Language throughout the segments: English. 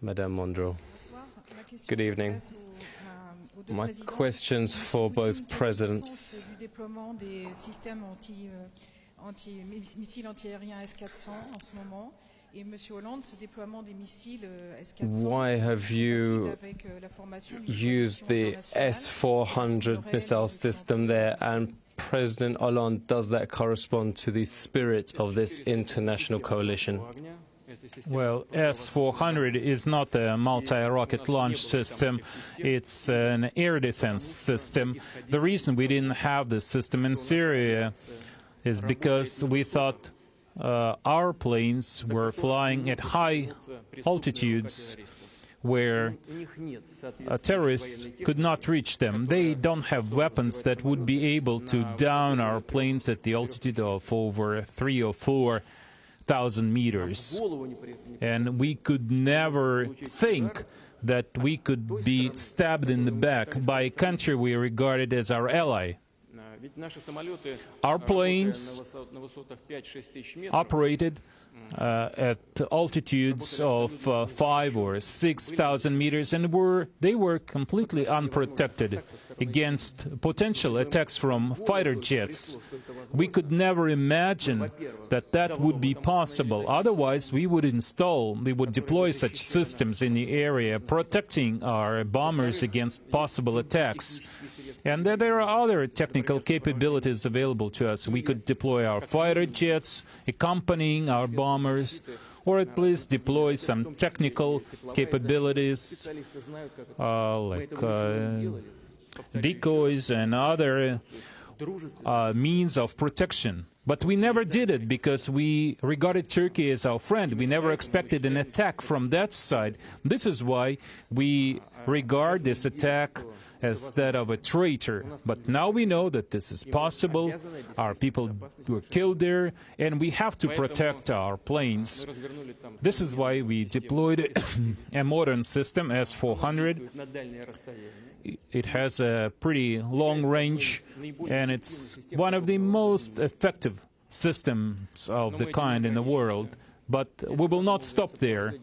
Madame Mondro. Good evening. My questions for both presidents. Why have you used the S-400 missile system there, and President Hollande, does that correspond to the spirit of this international coalition? Well, S-400 is not a multi-rocket launch system. It's an air defense system. The reason we didn't have this system in Syria is because we thought our planes were flying at high altitudes where terrorists could not reach them. They don't have weapons that would be able to down our planes at the altitude of over 3,000 or 4,000 meters. And we could never think that we could be stabbed in the back by a country we regarded as our ally. Our planes operated at altitudes of 5,000 or 6,000 meters, and they were completely unprotected against potential attacks from fighter jets. We could never imagine that that would be possible. Otherwise, we would deploy such systems in the area, protecting our bombers against possible attacks. And there are other technical capabilities available to us. We could deploy our fighter jets, accompanying our bombers, or at least deploy some technical capabilities like decoys and other means of protection. But we never did it because we regarded Turkey as our friend. We never expected an attack from that side. This is why we regard this attack as that of a traitor. But now we know that this is possible. Our people were killed there, and we have to protect our planes. This is why we deployed a modern system, S-400. It has a pretty long range, and it's one of the most effective systems of the kind in the world. But we will not stop there.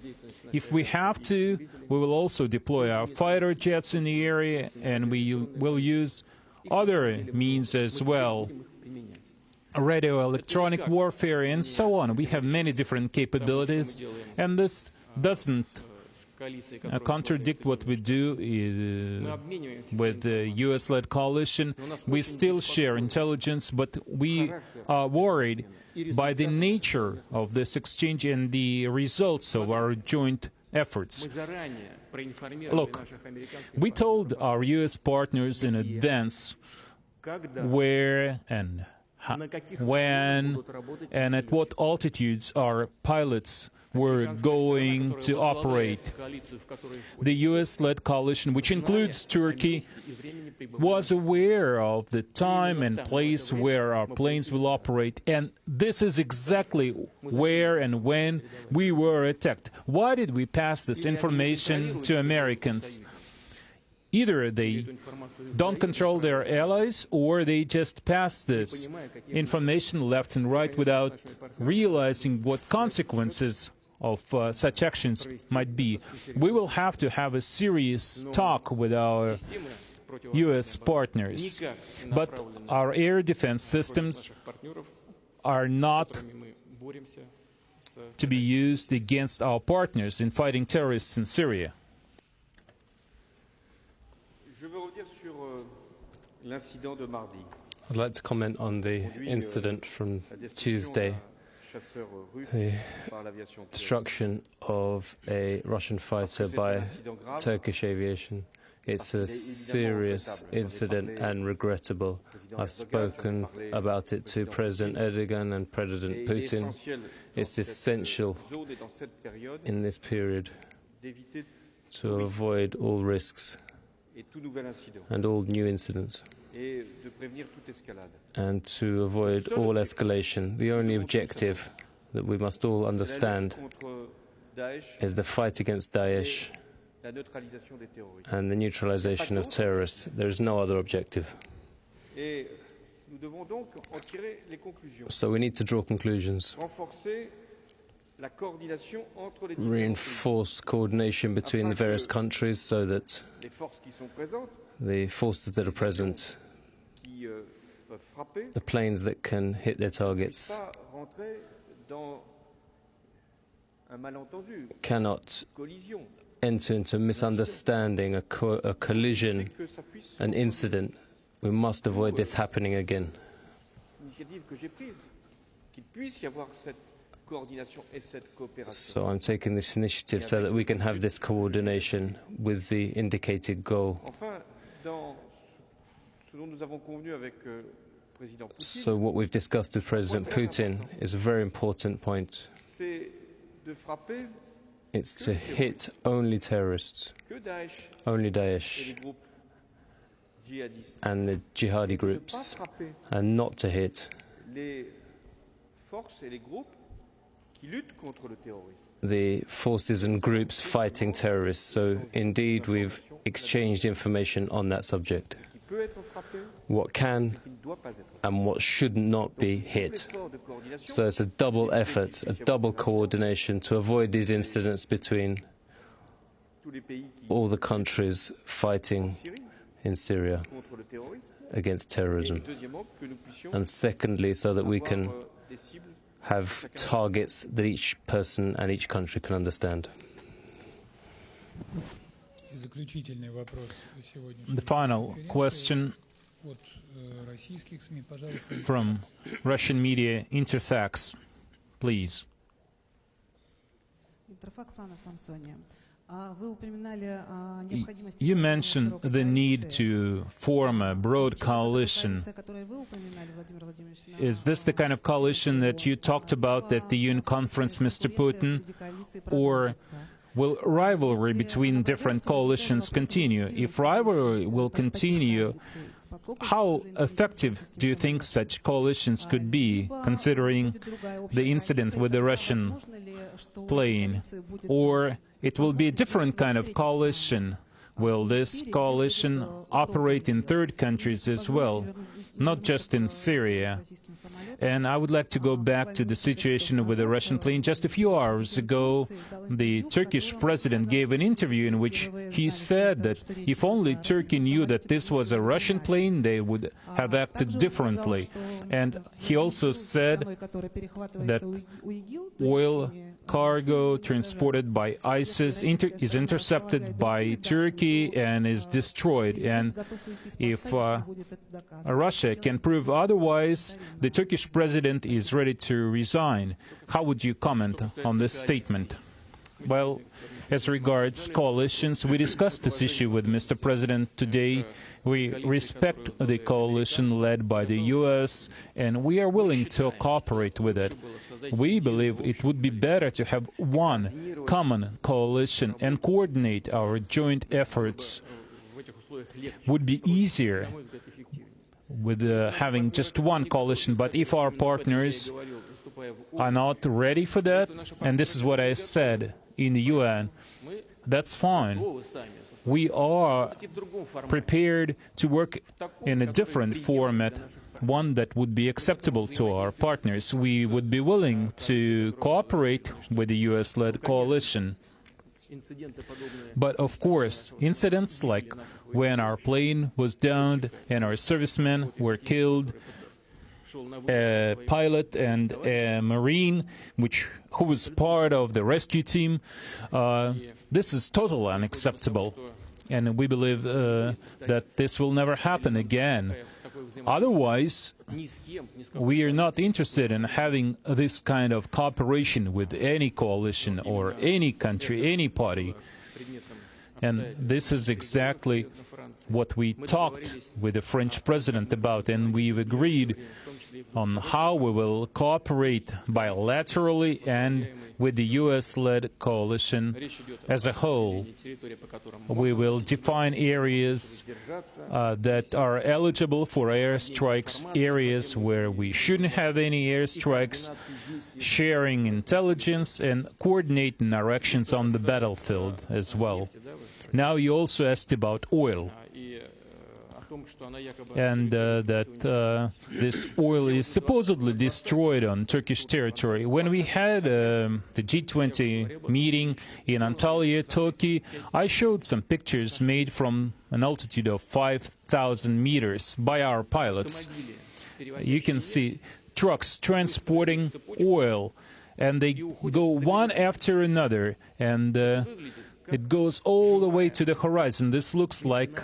If we have to, we will also deploy our fighter jets in the area, and we will use other means as well, radio electronic warfare and so on. We have many different capabilities, and this doesn't contradict what we do with the US-led coalition. We still share intelligence, but we are worried by the nature of this exchange and the results of our joint efforts. Look, we told our US partners in advance where and when and at what altitudes our pilots were going to operate. The US-led coalition, which includes Turkey, was aware of the time and place where our planes will operate, and this is exactly where and when we were attacked. Why did we pass this information to Americans? Either they don't control their allies, or they just pass this information left and right without realizing what consequences of such actions might be. We will have to have a serious talk with our US partners. But our air defense systems are not to be used against our partners in fighting terrorists in Syria. I'd like to comment on the incident from Tuesday, the destruction of a Russian fighter by Turkish aviation. It's a serious incident and regrettable. I've spoken about it to President Erdogan and President Putin. It's essential in this period to avoid all risks and all new incidents, and to avoid all escalation. The only objective that we must all understand is the fight against Daesh and the neutralization of terrorists. There is no other objective. So we need to draw conclusions reinforce coordination between the various countries so that the forces that are present, the planes that can hit their targets, cannot enter into misunderstanding, a collision, an incident. We must avoid this happening again. So I'm taking this initiative so that we can have this coordination with the indicated goal. So what we've discussed with President Putin is a very important point. It's to hit only terrorists, only Daesh and the jihadi groups, and not to hit the forces and groups fighting terrorists. So indeed we've exchanged information on that subject. What can and what should not be hit. So it's a double effort, a double coordination to avoid these incidents between all the countries fighting in Syria against terrorism. And secondly, so that we can have targets that each person and each country can understand. The final question from Russian media, Interfax, please. You mentioned the need to form a broad coalition. Is this the kind of coalition that you talked about at the UN conference, Mr. Putin? Or will rivalry between different coalitions continue? If rivalry will continue, how effective do you think such coalitions could be, considering the incident with the Russian plane? Or it will be a different kind of coalition? Will this coalition operate in third countries as well, not just in Syria? And I would like to go back to the situation with the Russian plane. Just a few hours ago, the Turkish president gave an interview in which he said that if only Turkey knew that this was a Russian plane, they would have acted differently. And he also said that oil cargo transported by ISIS is intercepted by Turkey and is destroyed. And if Russia can prove otherwise, the Turkish president is ready to resign. How would you comment on this statement? Well, as regards coalitions, we discussed this issue with Mr. President today. We respect the coalition led by the U.S., and we are willing to cooperate with it. We believe it would be better to have one common coalition and coordinate our joint efforts. Would be easier with having just one coalition, but if our partners are not ready for that, and this is what I said in the UN, that's fine. We are prepared to work in a different format, one that would be acceptable to our partners. We would be willing to cooperate with the US-led coalition. But of course, incidents like when our plane was downed and our servicemen were killed, a pilot and a Marine who was part of the rescue team, this is totally unacceptable. And we believe that this will never happen again. Otherwise, we are not interested in having this kind of cooperation with any coalition or any country, any party. And this is exactly what we talked with the French president about, and we've agreed on how we will cooperate bilaterally and with the US-led coalition as a whole. We will define areas that are eligible for airstrikes, areas where we shouldn't have any airstrikes, sharing intelligence and coordinating our actions on the battlefield as well. Now you also asked about oil. and that this oil is supposedly destroyed on Turkish territory. When we had the G20 meeting in Antalya, Turkey, I showed some pictures made from an altitude of 5,000 meters by our pilots. You can see trucks transporting oil, and they go one after another, and it goes all the way to the horizon. This looks like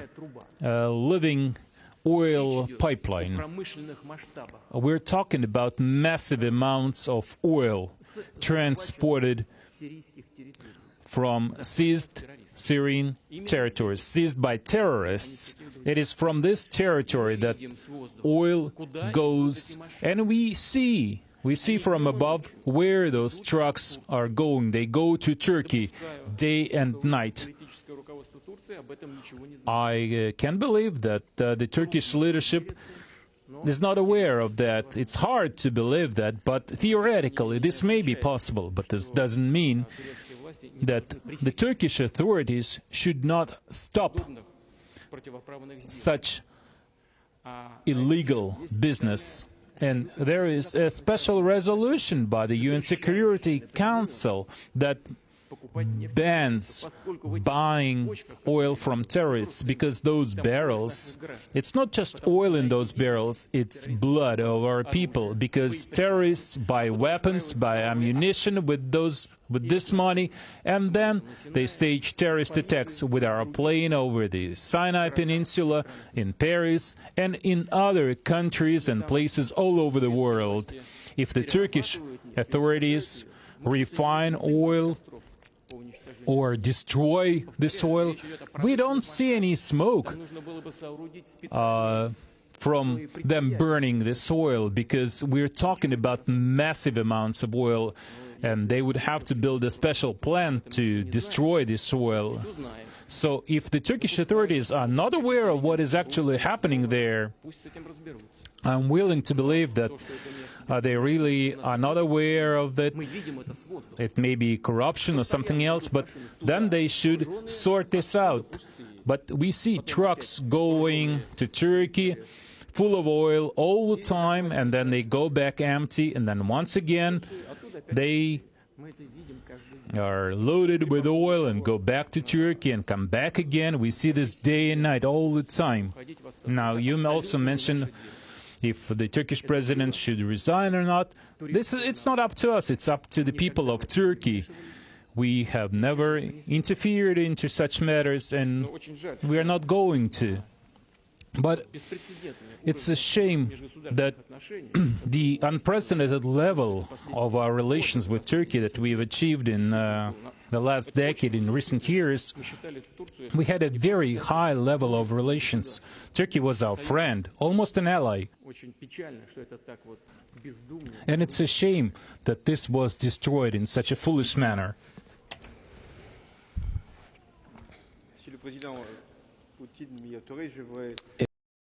a living oil pipeline. We're talking about massive amounts of oil transported from seized Syrian territories, seized by terrorists. It is from this territory that oil goes, and we see from above where those trucks are going. They go to Turkey day and night. I can't believe that the Turkish leadership is not aware of that. It's hard to believe that, but theoretically this may be possible. But this doesn't mean that the Turkish authorities should not stop such illegal business. And there is a special resolution by the UN Security Council that bans buying oil from terrorists, because those barrels, it's not just oil in those barrels, it's blood of our people, because terrorists buy weapons, buy ammunition with this money, and then they stage terrorist attacks with our plane over the Sinai Peninsula, in Paris, and in other countries and places all over the world. If the Turkish authorities refine oil or destroy this oil, we don't see any smoke from them burning this oil, because we're talking about massive amounts of oil, and they would have to build a special plant to destroy this oil. So if the Turkish authorities are not aware of what is actually happening there, I'm willing to believe that they really are not aware of it. It may be corruption or something else, but then they should sort this out. But we see trucks going to Turkey full of oil all the time, and then they go back empty, and then once again they are loaded with oil and go back to Turkey and come back again. We see this day and night all the time. Now, you also mentioned if the Turkish president should resign or not. It's not up to us, it's up to the people of Turkey. We have never interfered into such matters, and we are not going to. But it's a shame that the unprecedented level of our relations with Turkey that we've achieved in the last decade, in recent years, we had a very high level of relations. Turkey was our friend, almost an ally. And it's a shame that this was destroyed in such a foolish manner.